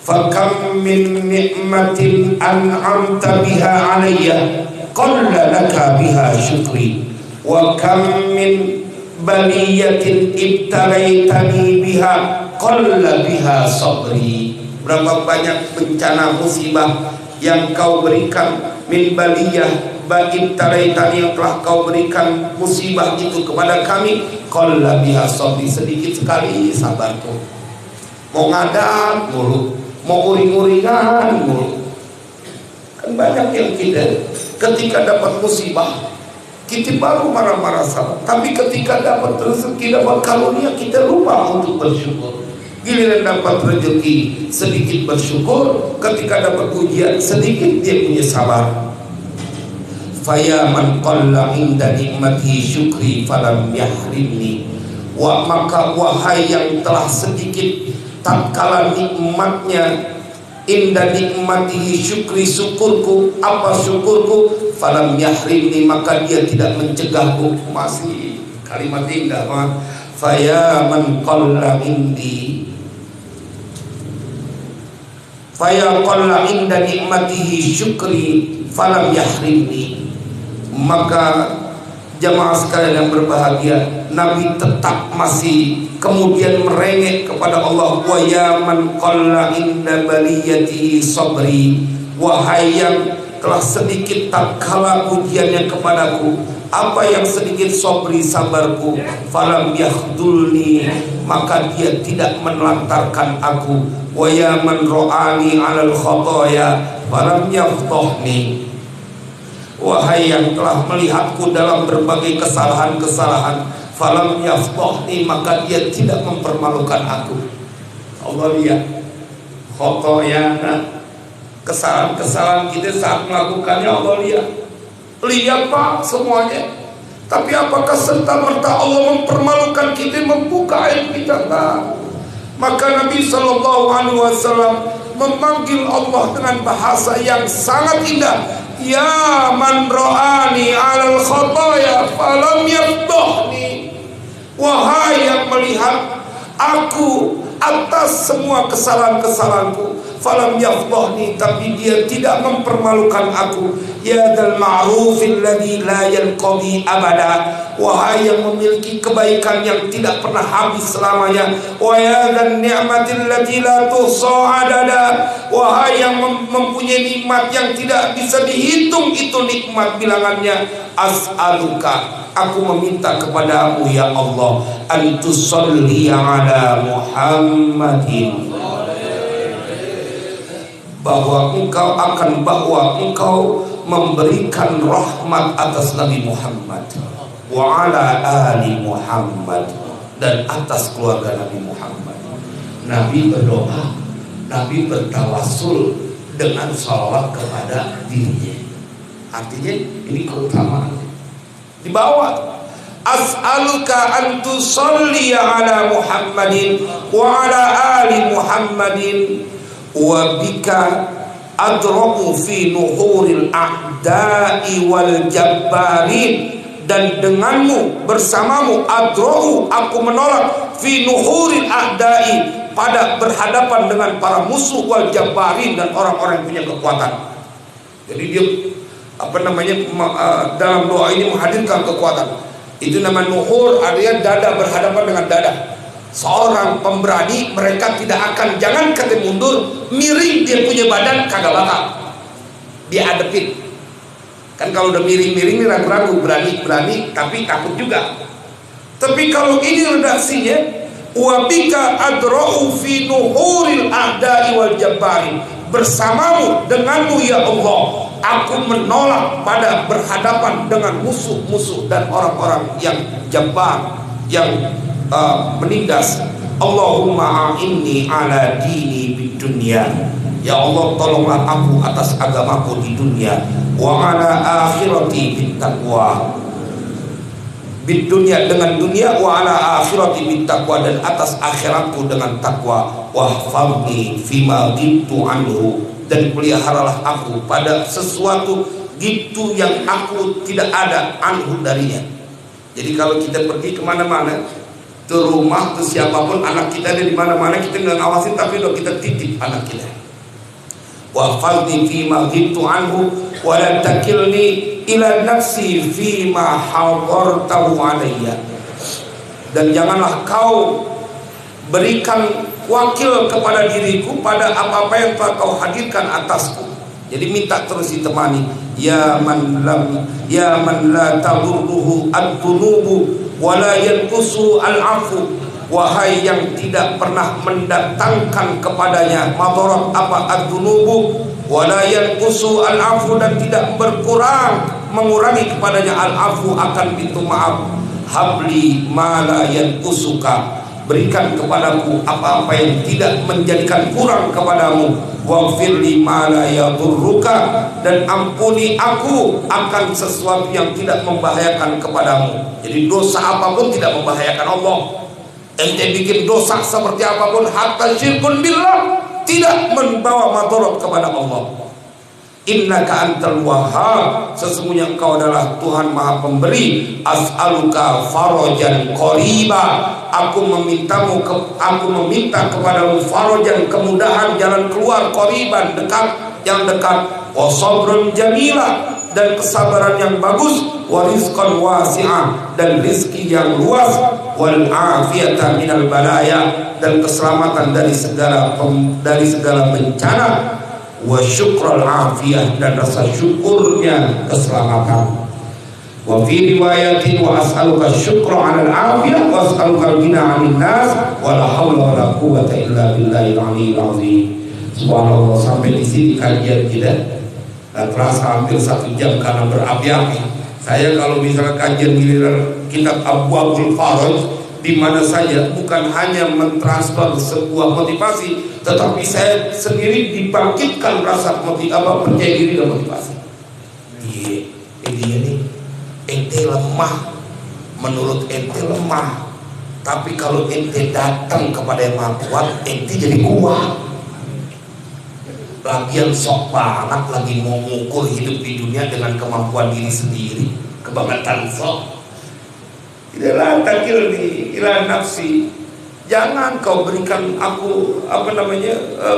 Fakam min ni'matin an'amta biha alayya qalla laka biha syukri wa kam min baliyatin ibtalaitani biha qalla biha sabri. Berapa banyak bencana musibah yang kau berikan, min baliyah bagi taraitani, yang telah kau berikan musibah itu kepada kami, qalla biha sabri, sedikit sekali sabarku. Mau ngadat mulu, mau uring-uringan mulu. Kan banyak yang kita ketika dapat musibah kita baru marah-marah salah, tapi ketika dapat rezeki, dapat karunia, kita lupa untuk bersyukur. Giliran dapat rezeki sedikit bersyukur, ketika dapat ujian sedikit dia punya sabar. Faya man qalla inda nikmati syukri falam yahrimni. Maka wahai yang telah sedikit tatkala nikmatnya, inda nikmatihi syukri, syukurku, apa syukurku, falam yahrimni, maka dia tidak mencegahku. Masih kalimat indah mah, faya man qalla indi, faya qalla inda nikmatihi syukri falam yahrimni. Maka jamaah sekalian yang berbahagia, Nabi tetap masih kemudian merengek kepada Allah. Wa ya man qalla inda baliyatihi sabri, wahai yang telah sedikit tatkala ujiannya kepadaku, apa yang sedikit sabri, sabarku, falam yakhdulni, maka dia tidak menelantarkan aku. Wa ya man ra'ani 'alal khataya falam yafdhni, wahai yang telah melihatku dalam berbagai kesalahan-kesalahan, falam yafdhni, maka dia tidak mempermalukan aku. Allah lihat khotoyana, kesalahan-kesalahan kita saat melakukannya, Allah lihat Pak semuanya. Tapi apakah serta-merta Allah mempermalukan kita, membuka aib kita? Nah, maka Nabi SAW memanggil Allah dengan bahasa yang sangat indah. Ya man ra'ani 'alal khataya falam yafdhni, wahai yang melihat aku atas semua kesalahan-kesalahanku, falam yafdhni, tapi dia tidak mempermalukan aku. Ya dzal ma'rufil ladzi la yanqadi abada, wahai yang memiliki kebaikan yang tidak pernah habis selamanya. Wa ya dzan ni'matil lati la tuhsa adada, wahai yang mempunyai nikmat yang tidak bisa dihitung itu nikmat bilangannya. As'aluka, aku meminta kepadamu ya Allah, an tusalli ala Muhammadin, bahwa engkau memberikan rahmat atas Nabi Muhammad, wa ala ali Muhammad, dan atas keluarga Nabi Muhammad. Nabi berdoa, Nabi bertawassul dengan salawat kepada dirinya. Artinya ini keutamaan di bawah. As'aluka an tusalli ala Muhammadin wa ala ali Muhammadin wa bika adra'u fi nuhuril a'da'i wal jabbarin, dan denganmu, bersamamu, adra'u, aku menolak, fi nuhuril a'da'i, pada berhadapan dengan para musuh, wal jabbarin, dan orang-orang yang punya kekuatan. Jadi dia dalam doa ini menghadirkan kekuatan. Itu nama nuhur, artinya dada, berhadapan dengan dada. Seorang pemberani, mereka tidak akan, jangan kata mundur, miring dia punya badan, kagak bakal dia hadepin. Kan kalau udah miring-miring ini ragu-ragu, berani tapi takut juga. Tapi kalau ini redaksinya, wabika adra'u fi nuhuril a'da'i wal jabbarin, bersamamu, denganmu ya Allah, aku menolak pada berhadapan dengan musuh-musuh dan orang-orang yang jabbar, yang menindas. Allahumma a'inni ala dini bid dunya, ya Allah tolonglah aku atas agamaku di dunia, wa ala akhirati bit taqwa, bid dunya dengan dunia, wa ala akhirati bit taqwa, dan atas akhiratku dengan takwa, wahfadni fima ghibtu anhu, dan peliharalah aku pada sesuatu gitu yang aku tidak ada anhu darinya. Jadi kalau kita pergi kemana-mana, ke rumah, ke siapapun, anak kita ada di mana-mana, kita nggak ngawasin, tapi udah kita titip anak kita. Wa fadni fi ma ghibtu anhu wa la takilni ila nafsi fi ma hadartahu alayya, dan janganlah kau berikan wakil kepada diriku pada apa-apa yang telah kau hadirkan atasku. Jadi minta terus ditemani. Ya man la tadurruhu ad-dunubu wa la yanqusu al-'afu. Wahai yang tidak pernah mendatangkan kepadanya madarat apa ad-dunubu wa la yanqusu al-'afu, dan tidak mengurangi kepadanya al-'afu akan pintu maaf. Habli ma la yanqusuka, berikan kepadaku apa-apa yang tidak menjadikan kurang kepadamu. Waghfirli ma la yadurruka, dan ampuni aku akan sesuatu yang tidak membahayakan kepadamu. Jadi dosa apapun tidak membahayakan Allah. Ente bikin dosa seperti apapun, hatta syirkun billah, tidak membawa madarat kepada Allah. Innaka antal wahhab, sesungguhnya engkau adalah Tuhan maha pemberi. As'aluka farajan qariba, aku meminta kepadamu farajan, kemudahan jalan keluar, qariban dekat, yang dekat, wa sabrun jamila, dan kesabaran yang bagus, wa rizqan wasi'ah, dan rizki yang luas, wal afiyata minal balaya, dan keselamatan dari segala bencana, wa syukral afiyah, dan rasa syukurnya keselamatan. Wa fi riwayatin wa as'aluka syukra 'alal afiyah wa as'aluka al-ghina 'anil nas wa la haula wa la quwwata illa billahil 'aliyyil 'azim. Subhanallah, sampai di sini kajian kita. Terasa hampir 1 jam karena berapi-api. Saya kalau misalnya kajian giliran kitab Abwaabul Faraj, di mana saja bukan hanya mentransfer sebuah motivasi, tetapi saya sendiri dibangkitkan rasa percaya diri dan motivasi. Dia nih, ente lemah, menurut ente lemah, tapi kalau ente datang kepada yang maha kuat, ente jadi kuat. Lagian sok banget lagi mau mengukur hidup di dunia dengan kemampuan diri sendiri, kebangetan sok. Tidaklah takil di ila nafsi. Jangan kau berikan aku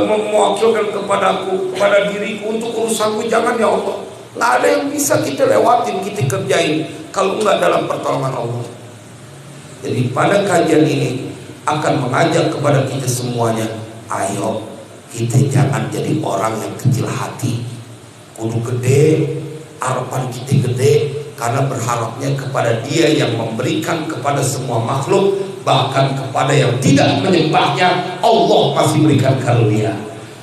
mewakilkan kepadaku, kepada diriku untuk urusanku. Jangan ya Allah. Nggak ada yang bisa kita lewatin, kita kerjain kalau enggak dalam pertolongan Allah. Jadi pada kajian ini akan mengajak kepada kita semuanya, ayo kita jangan jadi orang yang kecil hati. Kudu gede, harapan kita gede, karena berharapnya kepada Dia yang memberikan kepada semua makhluk, bahkan kepada yang tidak menyembahnya, Allah masih berikan karunia.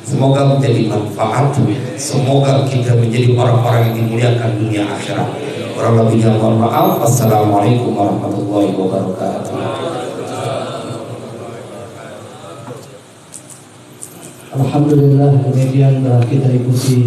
Semoga menjadi manfaat, semoga kita menjadi orang-orang yang dimuliakan dunia akhirat. Kurang lebihnya mohon maaf. Assalamualaikum warahmatullahi wabarakatuh. Alhamdulillah, demikian telah kita ikuti